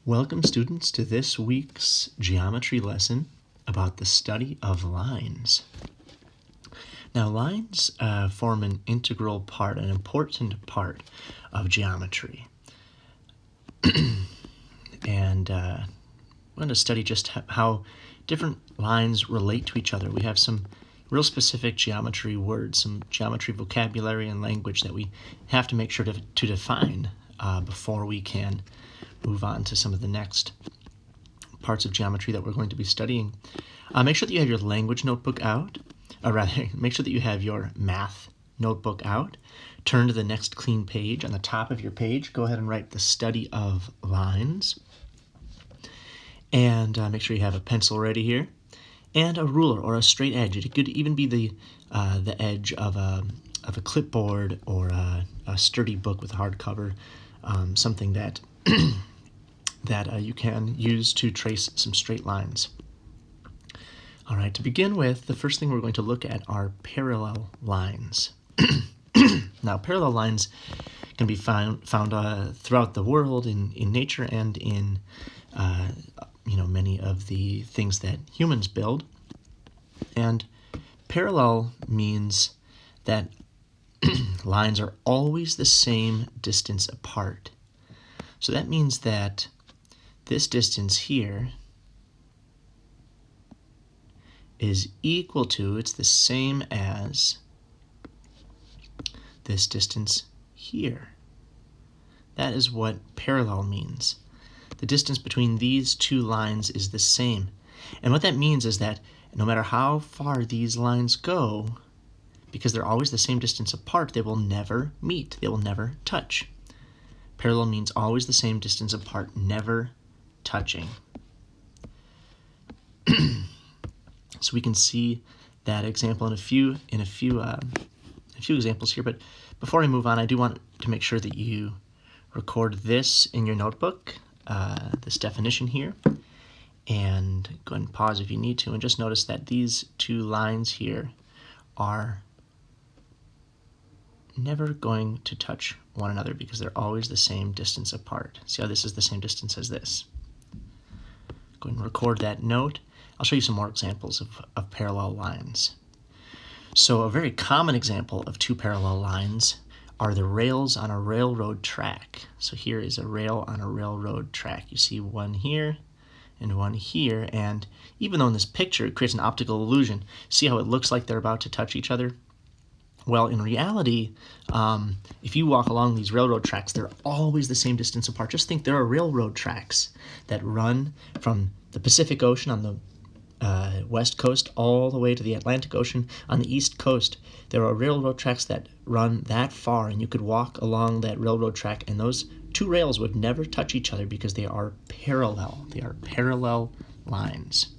Welcome, students, to this week's geometry lesson about the study of lines. Now, lines form an integral part, an important part of geometry. And we're going to study just how different lines relate to each other. We have some real specific geometry words, some geometry vocabulary and language that we have to make sure to define before we can move on to some of the next parts of geometry that we're going to be studying. Make sure that you have your language notebook out, or rather, make sure that you have your math notebook out. Turn to the next clean page. On the top of your page, go ahead and write the study of lines. And make sure you have a pencil ready here, and a ruler or a straight edge. It could even be the edge of a clipboard or a sturdy book with a hardcover, something that that you can use to trace some straight lines. All right, to begin with, the first thing we're going to look at are parallel lines. Now, parallel lines can be found throughout the world in nature and in many of the things that humans build. And parallel means that lines are always the same distance apart. So that means that this distance here is equal to, it's the same as this distance here. That is what parallel means. The distance between these two lines is the same. And what that means is that no matter how far these lines go, because they're always the same distance apart, they will never meet, they will never touch. Parallel means always the same distance apart, never touching. So we can see that example in a few examples here. But before I move on, I do want to make sure that you record this in your notebook, this definition here, and go ahead and pause if you need to, and just notice that these two lines here are never going to touch one another because they're always the same distance apart. See how this is the same distance as this? Go ahead and record that note. I'll show you some more examples of parallel lines. So a very common example of two parallel lines are the rails on a railroad track. So here is a rail on a railroad track. You see one here and one here, and even though in this picture it creates an optical illusion, see how it looks like they're about to touch each other? Well, in reality, if you walk along these railroad tracks, they're always the same distance apart. Just think there are railroad tracks that run from the Pacific Ocean on the west coast all the way to the Atlantic Ocean on the east coast. There are railroad tracks that run that far, and you could walk along that railroad track, and those two rails would never touch each other because they are parallel. They are parallel lines.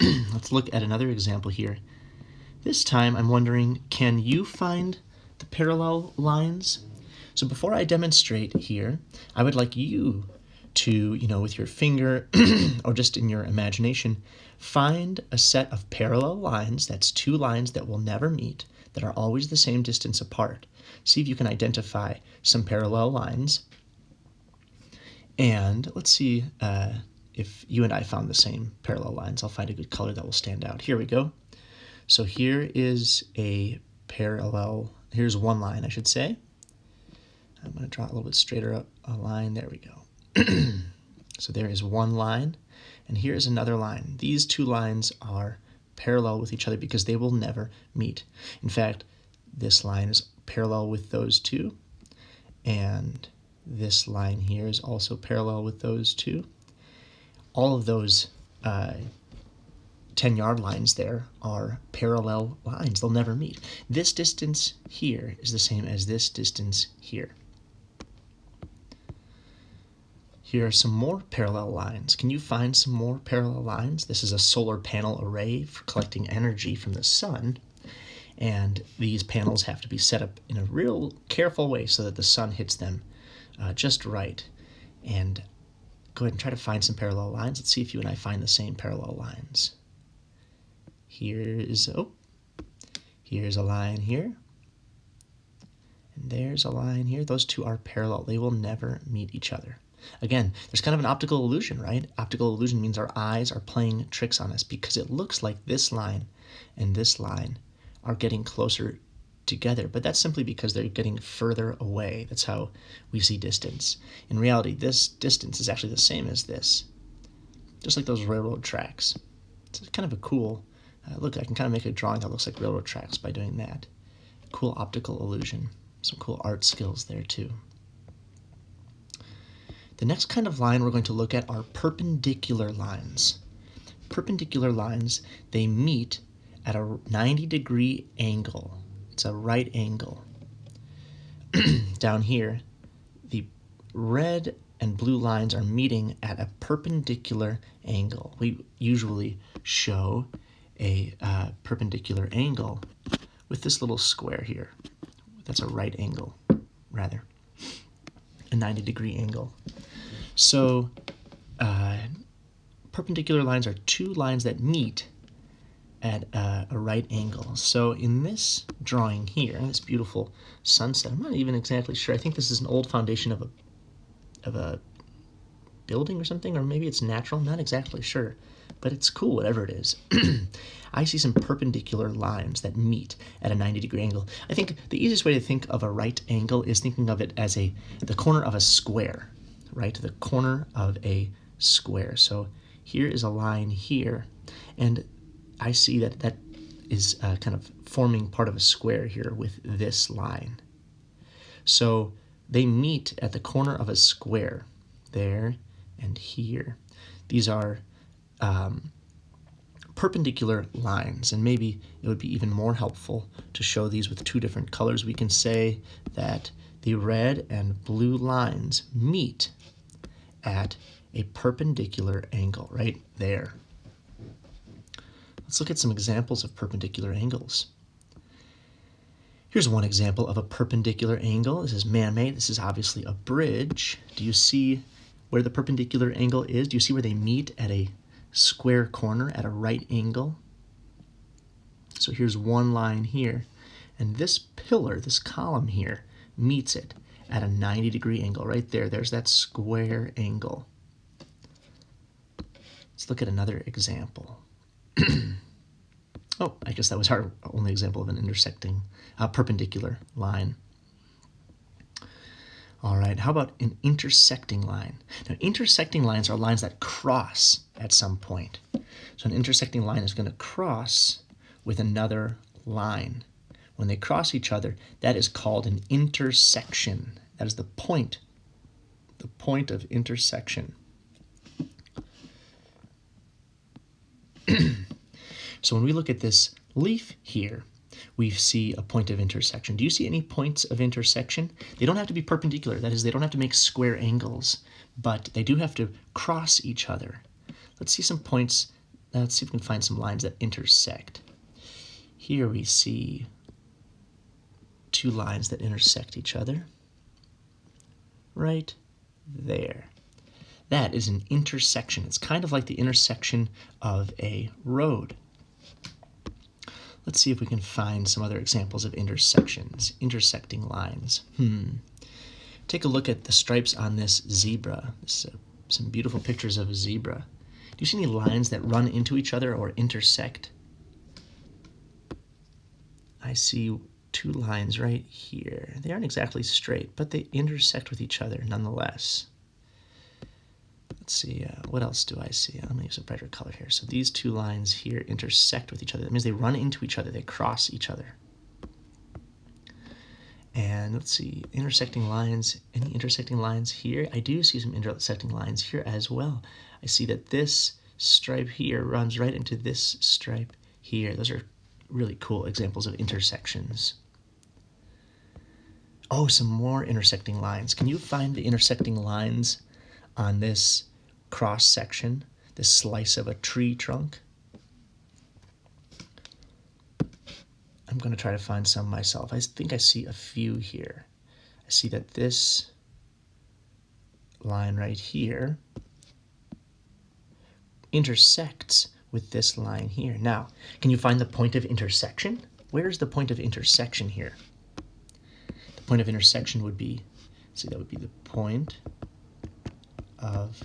Let's look at another example here. This time I'm wondering, can you find the parallel lines? So before I demonstrate here, I would like you to, with your finger or just in your imagination, find a set of parallel lines, that's two lines that will never meet, that are always the same distance apart. See if you can identify some parallel lines. And let's see if you and I found the same parallel lines. I'll find a good color that will stand out. Here we go. So here is a parallel, here's one line, I should say. I'm going to draw a little bit straighter up a line. There we go. So there is one line, and here is another line. These two lines are parallel with each other because they will never meet. In fact, this line is parallel with those two, and this line here is also parallel with those two. All of those 10-yard lines there are parallel lines. They'll never meet. This distance here is the same as this distance here. Here are some more parallel lines. Can you find some more parallel lines? This is a solar panel array for collecting energy from the sun, and these panels have to be set up in a real careful way so that the sun hits them just right. And go ahead and try to find some parallel lines. Let's see if you and I find the same parallel lines. Here's a line here, and there's a line here. Those two are parallel. They will never meet each other. Again, there's kind of an optical illusion, right? Optical illusion means our eyes are playing tricks on us because it looks like this line and this line are getting closer together, but that's simply because they're getting further away. That's how we see distance. In reality, this distance is actually the same as this, just like those railroad tracks. It's kind of a cool, look, I can kind of make a drawing that looks like railroad tracks by doing that. Cool optical illusion. Some cool art skills there too. The next kind of line we're going to look at are perpendicular lines. Perpendicular lines, they meet at a 90-degree angle. It's a right angle. Down here, the red and blue lines are meeting at a perpendicular angle. We usually show a perpendicular angle with this little square here. That's a right angle, rather, a 90-degree angle. So perpendicular lines are two lines that meet at a right angle. So in this drawing here, this beautiful sunset, I'm not even exactly sure. I think this is an old foundation of a building or something, or maybe it's natural. I'm not exactly sure, but it's cool, whatever it is. I see some perpendicular lines that meet at a 90-degree angle. I think the easiest way to think of a right angle is thinking of it as the corner of a square, right? The corner of a square. So here is a line here, and I see that that is kind of forming part of a square here with this line. So they meet at the corner of a square, there and here. These are perpendicular lines, and maybe it would be even more helpful to show these with two different colors. We can say that the red and blue lines meet at a perpendicular angle right there. Let's look at some examples of perpendicular angles. Here's one example of a perpendicular angle. This is man-made. This is obviously a bridge. Do you see where the perpendicular angle is? Do you see where they meet at a square corner at a right angle? So here's one line here, and this pillar, this column here, meets it at a 90-degree angle right there. There's that square angle. Let's look at another example. Oh, I guess that was our only example of an intersecting perpendicular line. All right, how about an intersecting line? Now, intersecting lines are lines that cross at some point. So an intersecting line is going to cross with another line. When they cross each other, that is called an intersection. That is the point of intersection. So when we look at this leaf here, we see a point of intersection. Do you see any points of intersection? They don't have to be perpendicular. That is, they don't have to make square angles, but they do have to cross each other. Let's see some points. Let's see if we can find some lines that intersect. Here we see two lines that intersect each other. Right there. That is an intersection. It's kind of like the intersection of a road. Let's see if we can find some other examples of intersections, intersecting lines. Take a look at the stripes on this zebra. Some beautiful pictures of a zebra. Do you see any lines that run into each other or intersect? I see two lines right here. They aren't exactly straight, but they intersect with each other nonetheless. Let's see, what else do I see? I'm going to use a brighter color here. So these two lines here intersect with each other. That means they run into each other. They cross each other. And let's see, intersecting lines. Any intersecting lines here? I do see some intersecting lines here as well. I see that this stripe here runs right into this stripe here. Those are really cool examples of intersections. Oh, some more intersecting lines. Can you find the intersecting lines on this cross section, this slice of a tree trunk? I'm going to try to find some myself. I think I see a few here. I see that this line right here intersects with this line here. Now, can you find the point of intersection? Where's the point of intersection here? The point of intersection would be, see, that would be the point of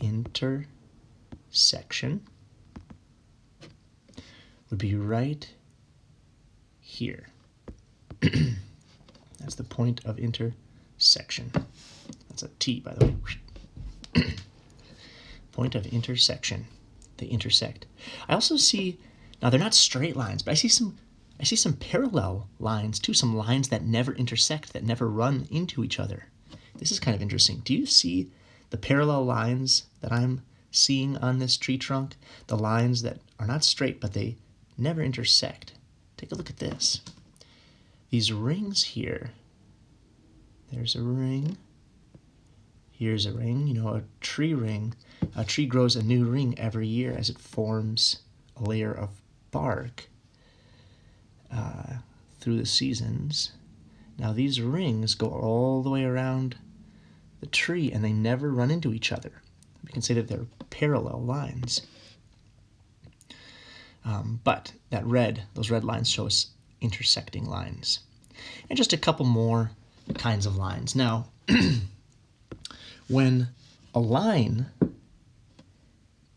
intersection would be right here. That's the point of intersection. That's a T, by the way. Point of intersection. They intersect. I also see, now they're not straight lines, but I see some parallel lines too, some lines that never intersect, that never run into each other. This is kind of interesting. Do you see the parallel lines that I'm seeing on this tree trunk? The lines that are not straight, but they never intersect. Take a look at this. These rings here, there's a ring, here's a ring. You know, a tree ring, a tree grows a new ring every year as it forms a layer of bark through the seasons. Now these rings go all the way around the tree and they never run into each other. We can say that they're parallel lines. But those red lines show us intersecting lines. And just a couple more kinds of lines. Now, when a line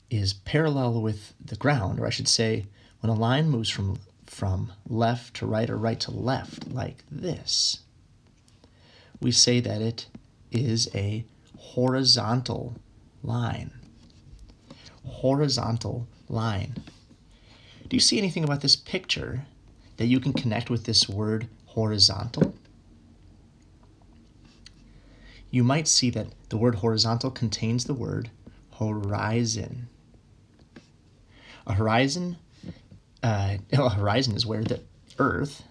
is parallel with the ground, or I should say, when a line moves from left to right or right to left like this, we say that it is a horizontal line. Horizontal line. Do you see anything about this picture that you can connect with this word horizontal? You might see that the word horizontal contains the word horizon. A horizon is where the earth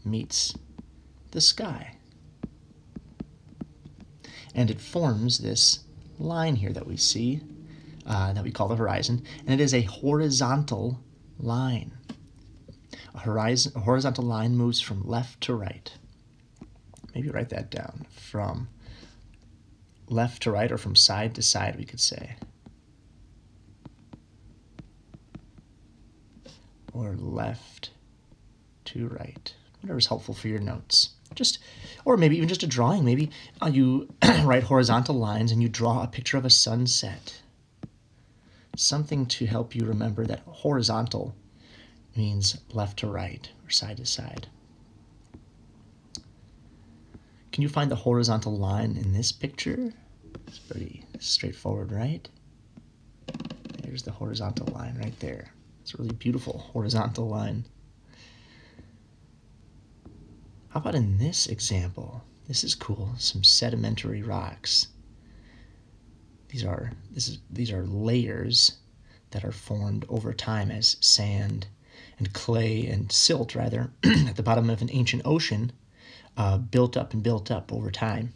meets the sky. And it forms this line here that we see, that we call the horizon, and it is a horizontal line. A horizontal line moves from left to right. Maybe write that down. From left to right, or from side to side, we could say. Or left to right. Whatever's helpful for your notes. Or maybe even just a drawing. Maybe you write horizontal lines and you draw a picture of a sunset. Something to help you remember that horizontal means left to right or side to side. Can you find the horizontal line in this picture? It's pretty straightforward, right? There's the horizontal line right there. It's a really beautiful horizontal line. How about in this example? This is cool. Some sedimentary rocks. These are layers that are formed over time as sand and clay and silt, rather, at the bottom of an ancient ocean, built up over time.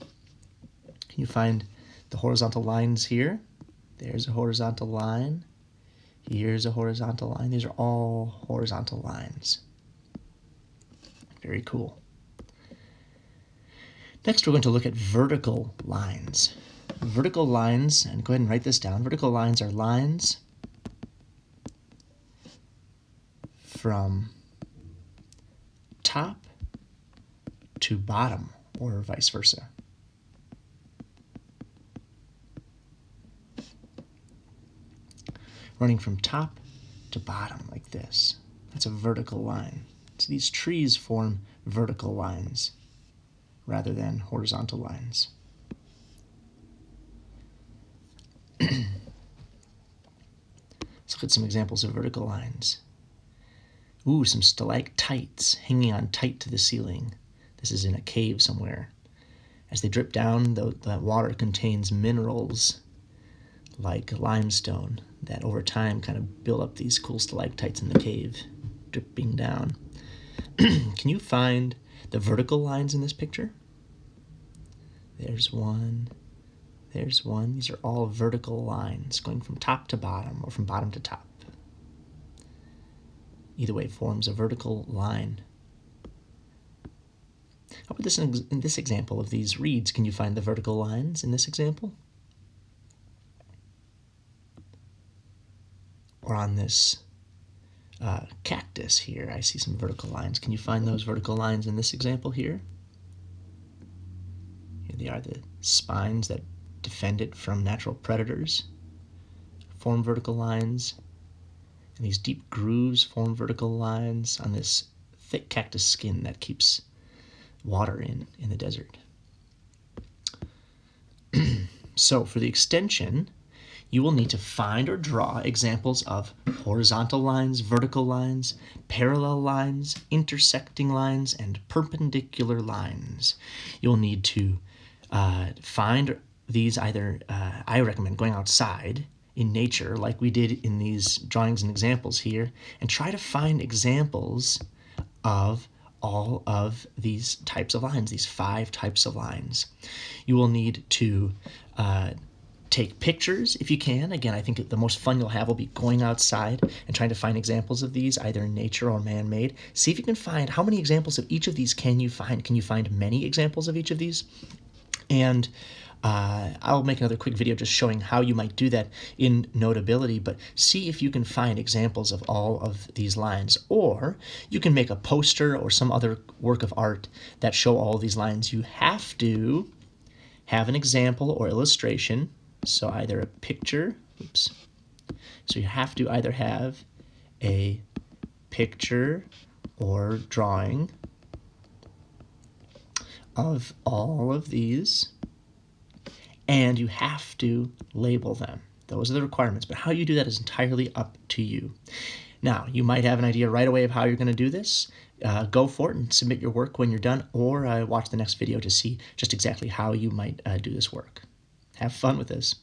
Can you find the horizontal lines here? There's a horizontal line. Here's a horizontal line. These are all horizontal lines. Very cool. Next, we're going to look at vertical lines. Vertical lines, and go ahead and write this down. Vertical lines are lines from top to bottom, or vice versa. Running from top to bottom like this. That's a vertical line. So these trees form vertical lines rather than horizontal lines. Let's look at some examples of vertical lines. Ooh, some stalactites hanging on tight to the ceiling. This is in a cave somewhere. As they drip down, that water contains minerals like limestone that over time kind of build up these cool stalactites in the cave, dripping down. Can you find the vertical lines in this picture? There's one. There's one. These are all vertical lines going from top to bottom or from bottom to top. Either way forms a vertical line. How about this in this example of these reeds? Can you find the vertical lines in this example? Or on this cactus here, I see some vertical lines. Can you find those vertical lines in this example here? Here they are, the spines that defend it from natural predators form vertical lines, and these deep grooves form vertical lines on this thick cactus skin that keeps water in the desert. So for the extension, you will need to find or draw examples of horizontal lines, vertical lines, parallel lines, intersecting lines, and perpendicular lines. You'll need to find these either, I recommend going outside in nature like we did in these drawings and examples here, and try to find examples of all of these types of lines, these 5 types of lines. You will need to take pictures if you can. Again, I think the most fun you'll have will be going outside and trying to find examples of these, either in nature or man-made. See if you can find how many examples of each of these can you find. Can you find many examples of each of these? And I'll make another quick video just showing how you might do that in Notability, but see if you can find examples of all of these lines. Or you can make a poster or some other work of art that show all of these lines. You have to have an example or illustration, so either a picture, so you have to either have a picture or drawing of all of these, and you have to label them. Those are the requirements, but how you do that is entirely up to you. Now, you might have an idea right away of how you're going to do this. Go for it and submit your work when you're done, or watch the next video to see just exactly how you might do this work. Have fun with this.